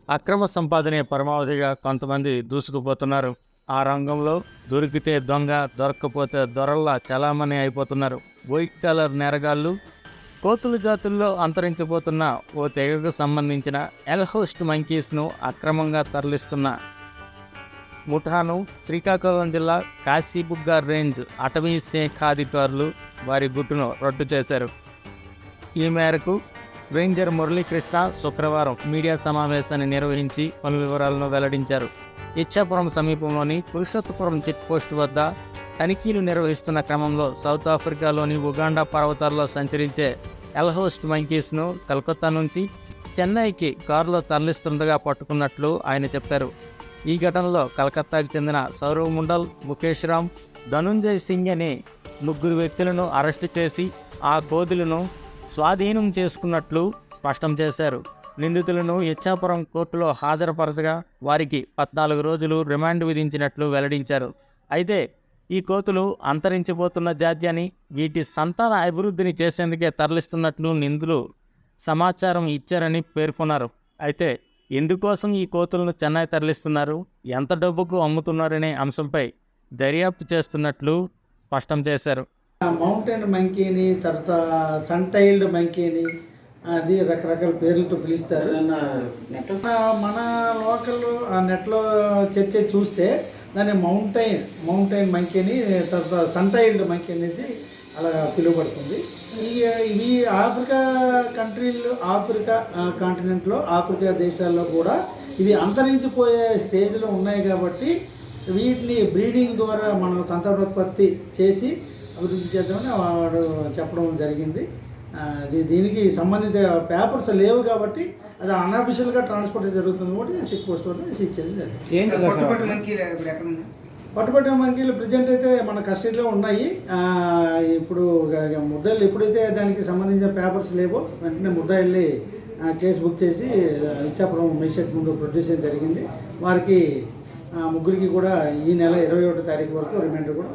అక్రమ సంపాదనే పరమావధిగా కొంతమంది దూసుకుపోతున్నారు. ఆ రంగంలో దొరికితే దొంగ, దొరక్కపోతే దొరల్లా చలామణి అయిపోతున్నారు. వైట్ కాలర్ నేరగాళ్లు. కోతుల జాతుల్లో అంతరించిపోతున్న ఓ తెగకు సంబంధించిన ఎల్హోస్ట్ మంకీస్ను అక్రమంగా తరలిస్తున్న ముఠాను శ్రీకాకుళం జిల్లా కాశీబుగ్గ రేంజ్ అటవీ శాఖాధికారులు వారి గుట్టును రట్టు చేశారు. ఈ మేరకు రేంజర్ మురళీకృష్ణ శుక్రవారం మీడియా సమావేశాన్ని నిర్వహించి పలు వివరాలను వెల్లడించారు. ఇచ్చాపురం సమీపంలోని పురుషోత్తపురం చెక్పోస్ట్ వద్ద తనిఖీలు నిర్వహిస్తున్న క్రమంలో సౌత్ ఆఫ్రికాలోని ఉగాండా పర్వతాల్లో సంచరించే ఎల్హోస్ట్ మంకీస్ను కలకత్తా నుంచి చెన్నైకి కారులో తరలిస్తుండగా పట్టుకున్నట్లు ఆయన చెప్పారు. ఈ ఘటనలో కలకత్తాకు చెందిన సౌరవ్ మండల్, ముఖేష్ రామ్, ధనుంజయ్ సింగ్ అనే 3 వ్యక్తులను అరెస్టు చేసి ఆ కోతులను స్వాధీనం చేసుకున్నట్లు స్పష్టం చేశారు. నిందితులను ఇచ్చాపురం కోర్టులో హాజరుపరచగా వారికి 14 రోజులు రిమాండ్ విధించినట్లు వెల్లడించారు. అయితే ఈ కోతులు అంతరించిపోతున్న జాత్యాన్ని, వీటి సంతాన అభివృద్ధిని చేసేందుకే తరలిస్తున్నట్లు నిందితులు సమాచారం ఇచ్చారని పేర్కొన్నారు. అయితే ఎందుకోసం ఈ కోతులను చెన్నై తరలిస్తున్నారు, ఎంత డబ్బుకు అమ్ముతున్నారనే అంశంపై దర్యాప్తు చేస్తున్నట్లు స్పష్టం చేశారు. మౌంటైన్ మంకీని, తర్వాత సన్టైల్డ్ మంకీని, అది రకరకాల పేర్లతో పిలుస్తారు. మన లోకల్ నెట్లో చర్చ చూస్తే దాన్ని మౌంటైన్ మంకీని, తర్వాత సన్టైల్డ్ మంకీ అనేసి అలా పిలువబడుతుంది. ఇవి ఆఫ్రికా కంట్రీలు, ఆఫ్రికా కాంటినెంట్లో, ఆఫ్రికా దేశాల్లో కూడా ఇవి అంతరించిపోయే స్టేజ్లో ఉన్నాయి. కాబట్టి వీటిని బ్రీడింగ్ ద్వారా మనం సంతానోత్పత్తి చేసి అభివృద్ధి చేద్దామని వాడు చెప్పడం జరిగింది. దీనికి సంబంధిత పేపర్స్ లేవు కాబట్టి అది అన్అఫిషియల్గా ట్రాన్స్పోర్ట్ జరుగుతుంది కాబట్టి చెక్ పోస్ట్ వల్ల సీజ్ చేయడం జరిగింది. పట్టుబడిన మంకీలు ప్రజెంట్ అయితే మన కస్టడీలో ఉన్నాయి. ఇప్పుడు ముద్దాయిలు ఎప్పుడైతే దానికి సంబంధించిన పేపర్స్ లేవో వెంటనే ముద్దాయిల్ని కేసు బుక్ చేసి ఇచ్చాపురం మేజిస్ట్రేట్ ముందు ప్రొడ్యూస్ చేయడం జరిగింది. వారికి ముగ్గురికి కూడా ఈ నెల 21వ తారీఖు వరకు రిమైండర్ కూడా